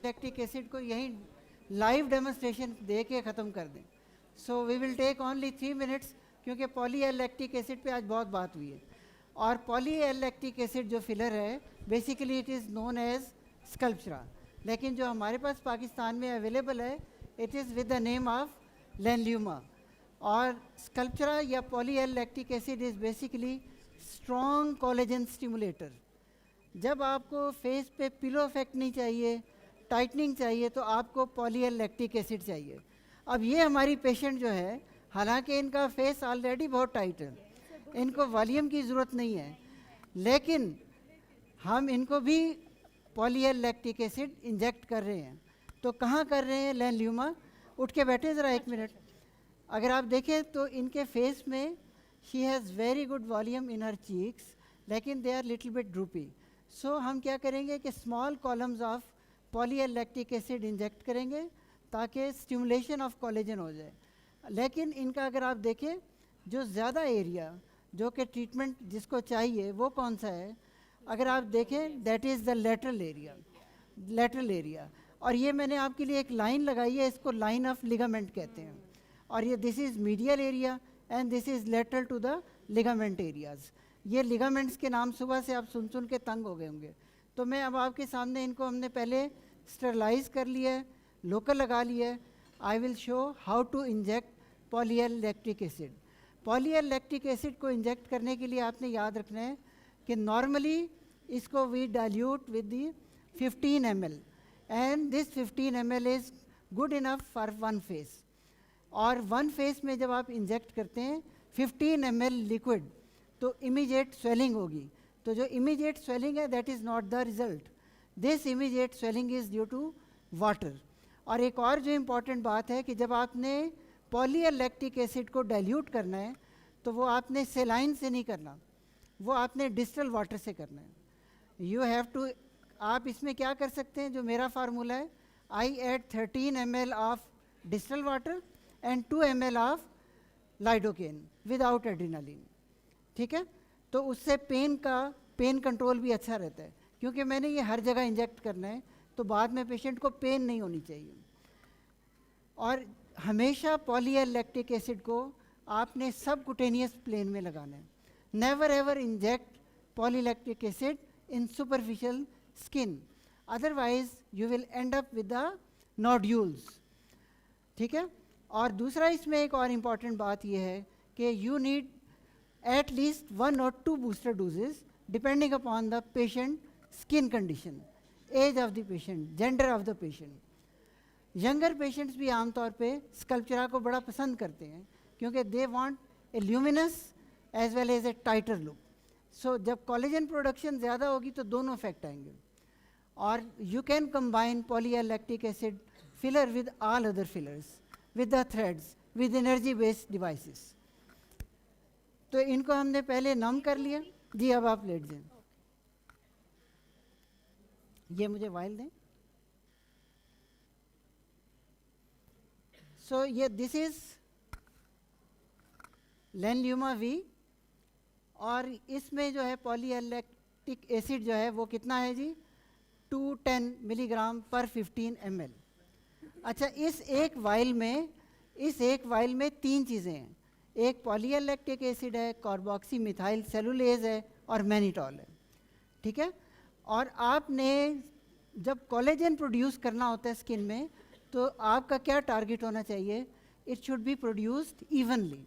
Lactic acid को यहीं live demonstration दे के ख़त्म कर दें. So we will take only 3 minutes, क्योंकि पॉली एल लैक्टिक एसिड पे आज बहुत बात हुई है. और पॉली एल लैक्टिक एसिड जो फिलर है, basically it is known as Sculptra, लेकिन जो हमारे पास पाकिस्तान में अवेलेबल है, it is with the name of Lenluma. और स्कल्पचरा या poly L lactic acid is basically strong collagen stimulator. जब आपको फेस पे पिलो इफेक्ट नहीं चाहिए, टाइटनिंग चाहिए, तो आपको पॉली एल लैक्टिक एसिड चाहिए. अब ये हमारी पेशेंट जो है, हालांकि इनका फेस ऑलरेडी बहुत टाइट है, इनको वॉल्यूम की ज़रूरत नहीं है, लेकिन हम इनको भी poly L lactic acid inject कर रहे हैं. तो कहाँ कर रहे हैं? लेनल्यूमा. उठ के बैठे ज़रा 1 मिनट. अगर आप देखें तो इनके फेस में she has very good volume in her cheeks, लेकिन they are little bit droopy. So हम क्या करेंगे कि small columns of poly L lactic acid inject करेंगे ताकि स्टिमुलेशन ऑफ कोलेजन हो जाए. लेकिन इनका अगर आप देखें, जो ज़्यादा एरिया जो कि ट्रीटमेंट जिसको चाहिए वो कौन सा है, अगर आप देखें that is the lateral area. Lateral area. और ये मैंने आपके लिए एक लाइन लगाई है, इसको लाइन ऑफ लिगामेंट कहते हैं. और ये this is medial area and this is lateral to the ligament areas. ये लिगामेंट्स के नाम सुबह से आप सुन के तंग हो गए होंगे. तो मैं अब आपके सामने इनको हमने पहले स्टरलाइज कर लिया है, लोकल लगा लिया है. I will show how to inject poly L lactic acid. Poly L lactic acid को इंजेक्ट करने के लिए आपने याद रखना है कि नॉर्मली इसको we dilute with the 15 ml and this 15 ml is good enough for 1 face. और 1 फेस में जब आप इंजेक्ट करते हैं 15 ml लिक्विड, तो इमीडिएट स्वेलिंग होगी. तो जो इमीडिएट स्वेलिंग है that is not the result. This immediate swelling is due to water. और एक और जो इम्पॉर्टेंट बात है कि जब आपने पॉली एल लैक्टिक एसिड को डाइल्यूट करना है, तो वो आपने सेलाइन से नहीं करना, वो आपने डिस्टल वाटर से करना है. यू हैव टू, आप इसमें क्या कर सकते हैं, जो मेरा फार्मूला है, I add 13 ml of distilled water and 2 ml of lidocaine without adrenaline. ठीक है. तो उससे पेन कंट्रोल भी अच्छा रहता है, क्योंकि मैंने ये हर जगह इंजेक्ट करना है, तो बाद में पेशेंट को पेन नहीं होनी चाहिए. और हमेशा पॉली एल लैक्टिक एसिड को आपने सबकुटेनियस प्लेन में लगाना है. Never ever inject poly lactic acid in superficial skin, otherwise you will and up with the nodules. ठीक है. और दूसरा इसमें एक और इम्पॉर्टेंट बात यह है कि you need at least 1 or 2 booster doses depending upon the patient skin condition, age of the patient, gender of the patient. Younger patients भी आमतौर पे स्कल्पचरा को बड़ा पसंद करते हैं, क्योंकि they want a luminous as well as a tighter look. So जब कोलेजन प्रोडक्शन ज़्यादा होगी तो दोनों इफेक्ट आएंगे. और you can combine poly L lactic acid filler with all other fillers, with the threads, with energy based devices. तो इनको हमने पहले नम कर लिया जी. अब आप लेट जाएं. ये मुझे वाइल दें. सो ये दिस इज लेनल्यूमा वी. और इसमें जो है पॉली एल लैक्टिक एसिड जो है वो कितना है जी? 210 मिलीग्राम पर 15 ml. अच्छा, इस एक वाइल में 3 चीज़ें हैं. एक पॉली एल लैक्टिक एसिड है, कार्बोक्सी मिथाइल सेलुलेज है और मैनिटॉल है. ठीक है. और आपने जब कोलेजन प्रोड्यूस करना होता है स्किन में, तो आपका क्या टारगेट होना चाहिए? It should be produced evenly.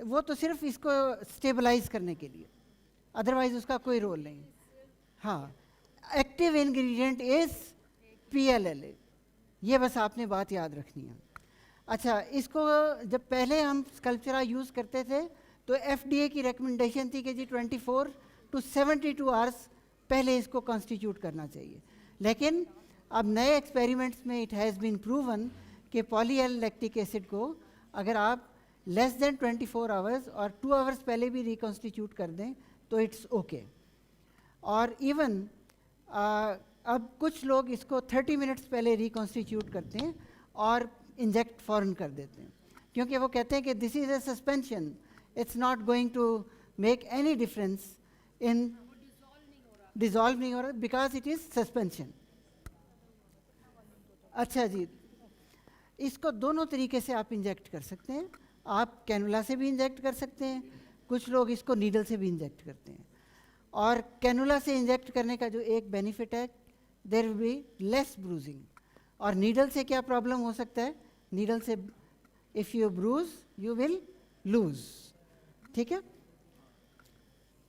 वो तो सिर्फ इसको स्टेबलाइज करने के लिए, अदरवाइज उसका कोई रोल नहीं. हाँ, एक्टिव इंग्रेडिएंट इज PLLA. ये बस आपने बात याद रखनी है. अच्छा, इसको जब पहले हम स्कल्पचरा यूज़ करते थे तो FDA की रिकमेंडेशन थी कि जी 24 to 72 आवर्स पहले इसको कॉन्स्टिट्यूट करना चाहिए. लेकिन अब नए एक्सपेरिमेंट्स में इट हैज़ बीन प्रूवन कि पॉली एल लैक्टिक एसिड को अगर आप लेस देन 24 आवर्स और 2 आवर्स पहले भी रिकॉन्स्टिट्यूट कर दें तो इट्स ओके. और इवन अब कुछ लोग इसको 30 मिनट्स पहले रिकॉन्स्टिट्यूट करते हैं और इंजेक्ट फ़ौरन कर देते हैं, क्योंकि वो कहते हैं कि this is a suspension, it's not going to make any difference in. Dissolve नहीं हो रहा बिकॉज इट इज सस्पेंशन। अच्छा जी, इसको दोनों तरीके से आप इंजेक्ट कर सकते हैं। आप कैनुला से भी इंजेक्ट कर सकते हैं, कुछ लोग इसको नीडल से भी इंजेक्ट करते हैं। और कैनुला से इंजेक्ट करने का जो एक बेनिफिट है, there will be less bruising. और नीडल से क्या प्रॉब्लम हो सकता है, नीडल से if you bruise you will lose. ठीक है,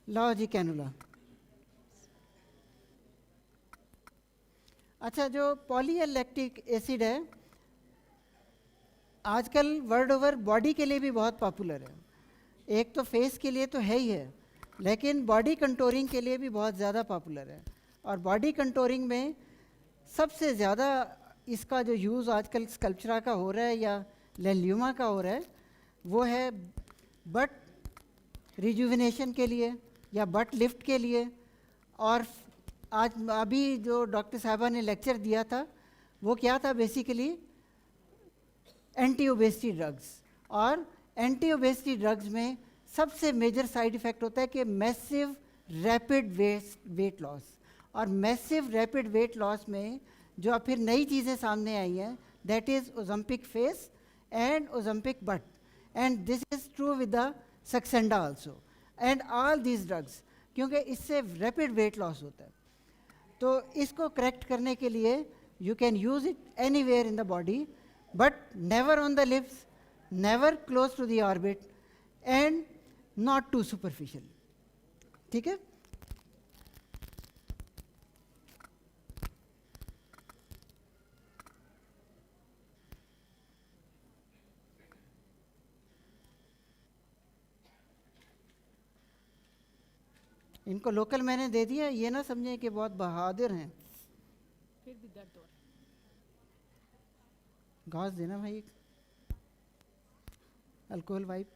लाओ जी कैनुला। अच्छा, जो पॉलीएलैक्टिक एसिड है आजकल वर्ल्ड ओवर बॉडी के लिए भी बहुत पॉपुलर है। एक तो फेस के लिए तो है ही है, लेकिन बॉडी कंटोरिंग के लिए भी बहुत ज़्यादा पॉपुलर है। और बॉडी कंटोरिंग में सबसे ज़्यादा इसका जो यूज़ आजकल स्कल्पचरा का हो रहा है या लेल्यूमा का हो रहा है, वो है बट रिजुविनेशन के लिए या बट लिफ्ट के लिए। और आज अभी जो डॉक्टर साहबा ने लेक्चर दिया था वो क्या था, बेसिकली एंटी ओबेसिटी ड्रग्स। और एंटी ओबेसिटी ड्रग्स में सबसे मेजर साइड इफ़ेक्ट होता है कि मैसिव रैपिड वेट लॉस। और मैसिव रैपिड वेट लॉस में जो अब फिर नई चीज़ें सामने आई हैं, that is Ozempic face and Ozempic butt, and this is true with the Saxenda also and all these drugs, क्योंकि इससे रैपिड वेट लॉस होता है। तो इसको करेक्ट करने के लिए you can use it anywhere in the body, but never on the lips, never close to the orbit, and not too superficial. ठीक है, इनको लोकल मैंने दे दिया, ये ना समझें कि बहुत बहादुर हैं। फिर भी दर्द हो रहा है। घास देना भाई, अल्कोहल वाइप।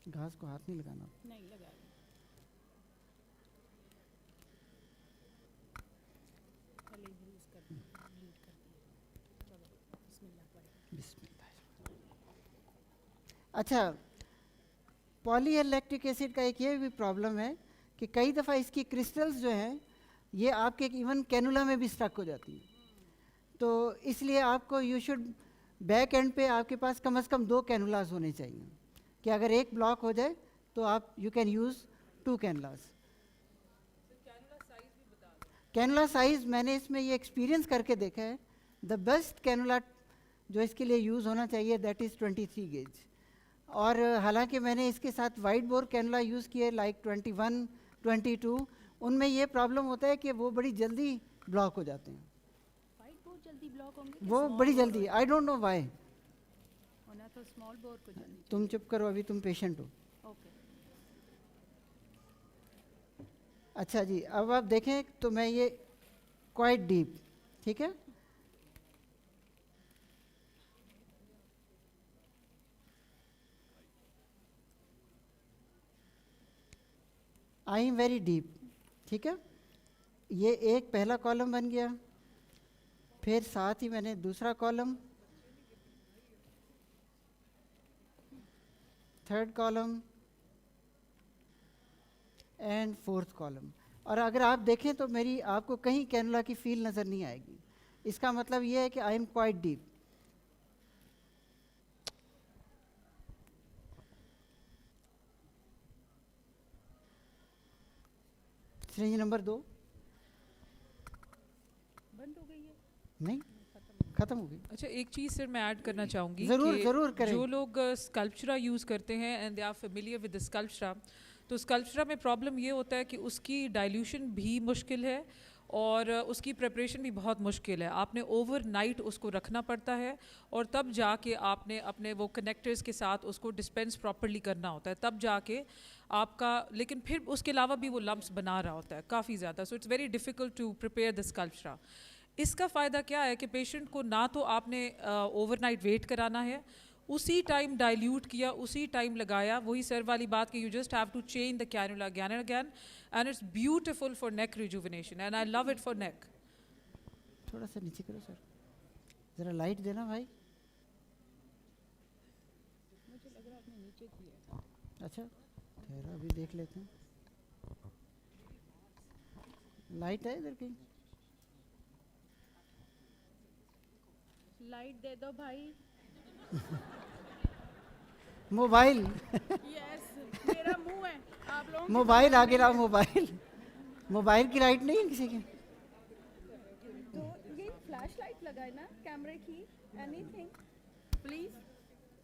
घास को हाथ नहीं लगाना। नहीं लगा रही। पहले ही ब्रूज कर दिया, ब्लीड कर दिया। चलो बिस्मिल्लाह पढ़े। बिस्मिल्लाह। अच्छा, पॉलीएलैक्टिक एसिड का एक ये भी प्रॉब्लम है कि कई दफ़ा इसकी क्रिस्टल्स जो हैं ये आपके इवन कैनुला में भी स्टक हो जाती हैं। तो इसलिए आपको यू शुड बैक एंड पे आपके पास कम से कम 2 कैनुलास होने चाहिए कि अगर एक ब्लॉक हो जाए तो आप you can use 2 cannulas. Cannula size मैंने इसमें ये एक्सपीरियंस करके देखा है, द बेस्ट कैनुला जो इसके लिए यूज़ होना चाहिए दैट इज़ 23 गेज। और हालांकि मैंने इसके साथ वाइट बोर कैनुला यूज़ किए लाइक 21, 22, उनमें ये प्रॉब्लम होता है कि वो बड़ी जल्दी ब्लॉक हो जाते हैं। वाइट बोर जल्दी ब्लॉक होंगे, वो बड़ी जल्दी, आई डोंट नो व्हाई। होना तो स्मॉल बोर को जल्दी। तुम चुप करो, अभी तुम पेशेंट हो। ओके। अच्छा जी, अब आप देखें तो मैं ये क्वाइट डीप, ठीक है, आई एम वेरी डीप। ठीक है, ये एक पहला कॉलम बन गया, फिर साथ ही मैंने दूसरा column, third column and fourth column. और अगर आप देखें तो मेरी आपको कहीं कैनुला की फील नज़र नहीं आएगी। इसका मतलब ये है कि I am quite deep. Syringe number 2 बंद हो गई है? नहीं, खत्म हो गई। अच्छा, एक चीज़ सर मैं ऐड करना चाहूँगी ज़रूर करें। जो लोग स्कल्पचरा यूज़ करते हैं and they are familiar with the Sculptra, तो स्कल्पचरा में प्रॉब्लम ये होता है कि उसकी डाइल्यूशन भी मुश्किल है और उसकी प्रिपरेशन भी बहुत मुश्किल है। आपने ओवरनाइट उसको रखना पड़ता है और तब जाके आपने अपने वो कनेक्टर्स के साथ उसको डिस्पेंस प्रॉपर्ली करना होता है, तब जाके आपका, लेकिन फिर उसके अलावा भी वो लम्प्स बना रहा होता है काफ़ी ज़्यादा। So it's very difficult to prepare the Sculptra. इसका फ़ायदा क्या है कि पेशेंट को ना तो आपने ओवरनाइट वेट कराना है, उसी टाइम डाइल्यूट किया, उसी टाइम लगाया, वही सर वाली बात कि you just have to change the cannula again and again and it's beautiful for neck rejuvenation and I love it for neck. थोड़ा सा नीचे करो सर, ज़रा लाइट देना भाई। नीचे किया। अच्छा ठहरा अभी देख लेते हैं। लाइट है इधर कहीं? लाइट दे दो भाई। मोबाइल यस, मेरा मुंह है आप लोगों के मोबाइल सामने आगे लाओ, है। मोबाइल मोबाइल की लाइट नहीं है किसी की? तो ये फ्लैश लाइट लगा है ना कैमरे की, एनीथिंग प्लीज।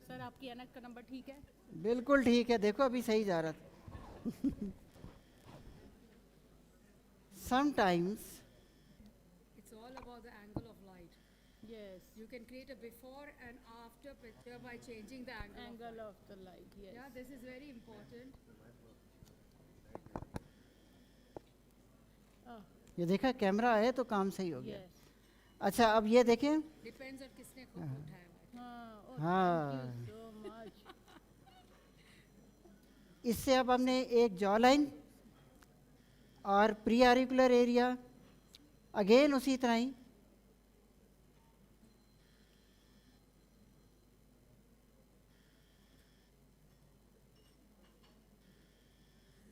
सर आपकी ऐनक का नंबर ठीक है? बिल्कुल ठीक है, देखो अभी सही जा रहा था। Sometimes It's all about the angle of light. Yes, You can create a before and after picture by changing the angle. Angle of the light. Yeah, yes, this is very important. ये देखा camera है तो काम सही हो गया। Yes, अच्छा अब ये देखें। Depends on किसने फोटो उठाया हुआ है. हाँ, हाँ। Thank you so much. इससे अब हमने एक जॉ लाइन और प्री ऑरिकुलर एरिया, अगेन उसी तरह ही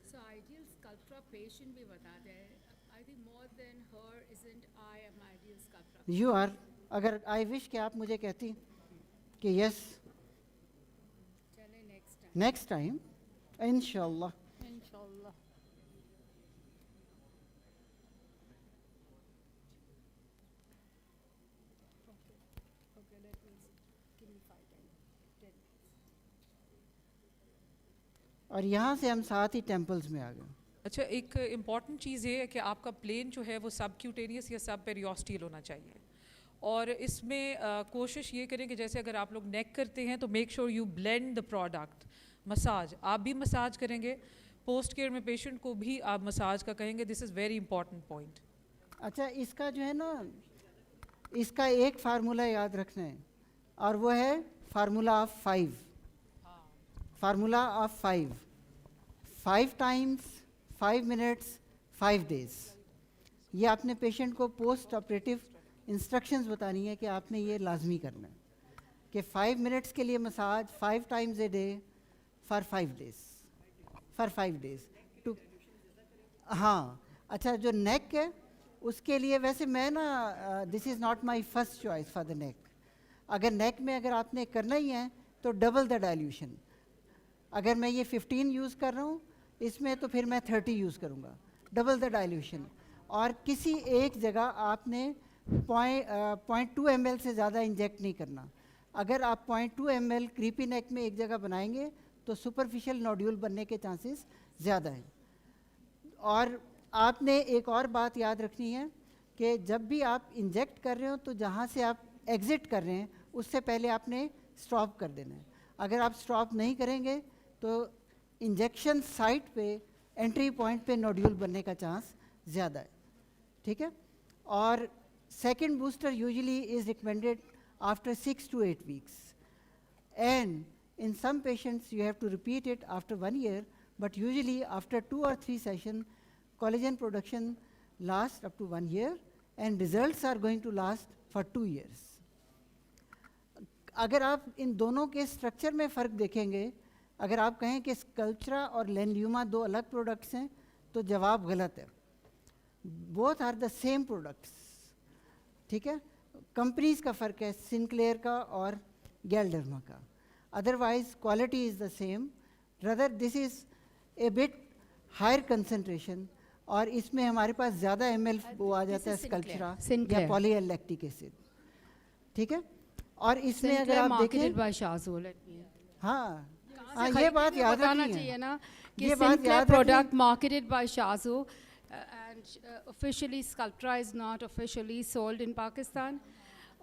So ideal sculptor patient भी बता दे. I think more than her isn't I am ideal sculptor. You are. अगर आई विश कि आप मुझे कहती कि यस चले next time. नेक्स्ट टाइम इंशाल्लाह। इंशाल्लाह। Okay, let me give me 5-10 minutes. और यहाँ से हम साथ ही टेम्पल्स में आ गए। अच्छा, एक इम्पॉर्टेंट चीज़ ये है कि आपका प्लेन जो है वो सब क्यूटेनियस या सब पेरियोस्टियल होना चाहिए। और इसमें कोशिश ये करें कि जैसे अगर आप लोग नेक करते हैं तो make sure you blend the product. Massage आप भी मसाज करेंगे, पोस्ट केयर में पेशेंट को भी आप मसाज का कहेंगे। This is very important point. अच्छा इसका जो है ना, इसका एक फार्मूला याद रखना है और वो है formula of 5। Formula of 5 times 5 minutes 5 days. ये आपने पेशेंट को पोस्ट ऑपरेटिव इंस्ट्रक्शंस बतानी है कि आपने ये लाजमी करना है कि 5 मिनट्स के लिए massage 5 times a day for 5 days too. हाँ अच्छा, जो नेक है उसके लिए वैसे मैं ना this is not my first choice for the neck. अगर नेक में अगर आपने करना ही है तो डबल द डाइल्यूशन। अगर मैं ये 15 यूज़ कर रहा हूँ इसमें तो फिर मैं 30 यूज़ करूँगा, डबल द डाइल्यूशन। और किसी एक जगह आपने 0.2 ml से ज़्यादा इंजेक्ट नहीं करना। अगर आप 0.2 ml क्रीपी नेक में एक जगह बनाएंगे तो सुपरफिशियल नोड्यूल बनने के चांसेस ज़्यादा हैं। और आपने एक और बात याद रखनी है कि जब भी आप इंजेक्ट कर रहे हो तो जहाँ से आप एग्ज़िट कर रहे हैं उससे पहले आपने स्टॉप कर देना है। अगर आप स्टॉप नहीं करेंगे तो इंजेक्शन साइट पे एंट्री पॉइंट पे नोड्यूल बनने का चांस ज़्यादा है। ठीक है। और second booster usually is recommended after 6 to 8 weeks, and in some patients you have to repeat it after 1 year, but usually after 2 or 3 sessions collagen production lasts up to 1 year and results are going to last for 2 years. अगर आप इन दोनों के structure में फ़र्क देखेंगे, अगर आप कहें कि स्कल्पचरा और लेंड्यूमा 2 अलग प्रोडक्ट्स हैं तो जवाब गलत है। Both are the same products. ठीक है। कंपनीज का फ़र्क है, सिंक्लेयर का और गैल्डर्मा का। Otherwise quality is the same, rather this is a bit higher concentration और इसमें हमारे पास ज़्यादा ml वो आ जाता है स्कल्पचरा या पॉलीएलेक्टिक एसिड। ठीक है। और इसमें अगर आप देखें, हाँ ये बात याद रखनी है ना कि ये बात Sinclair याद product marketed by Shazu and officially Sculptra is not officially sold in Pakistan.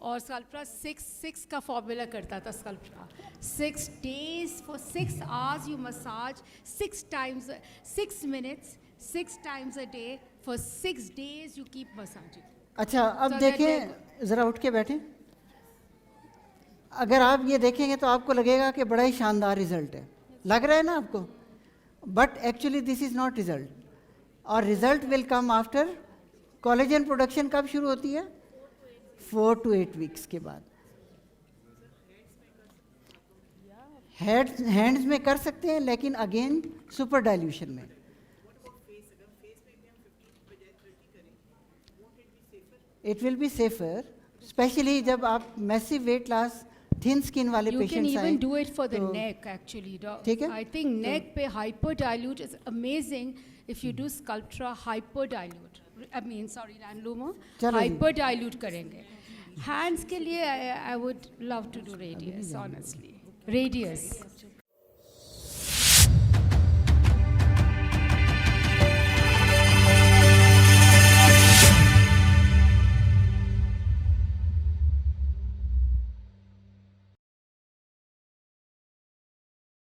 और Sculptra 6 का फॉर्मूला करता था। Sculptra 6 days for 6 hours you massage 6 minutes 6 times a day for 6 days you keep massaging. अच्छा अब So देखें, ज़रा उठ के बैठें। अगर आप ये देखेंगे तो आपको लगेगा कि बड़ा ही शानदार रिजल्ट है, लग रहा है ना आपको, but actually this is not result. और result will come after collagen production कब शुरू होती है? 4 to 8 weeks के बाद। हैंड्स में कर सकते हैं, लेकिन अगेन सुपर डाइल्यूशन में। It will be safer, specially जब आप massive weight loss thin skin वाले You can patients even do it for the तो- neck actually. ठीक है? I think neck पे hyper dilute is amazing if you do Sculptra hyper dilute. I mean sorry Lanlumo चलो जी। hyper dilute करेंगे. Hands के लिए I would love to do radius honestly. Radius.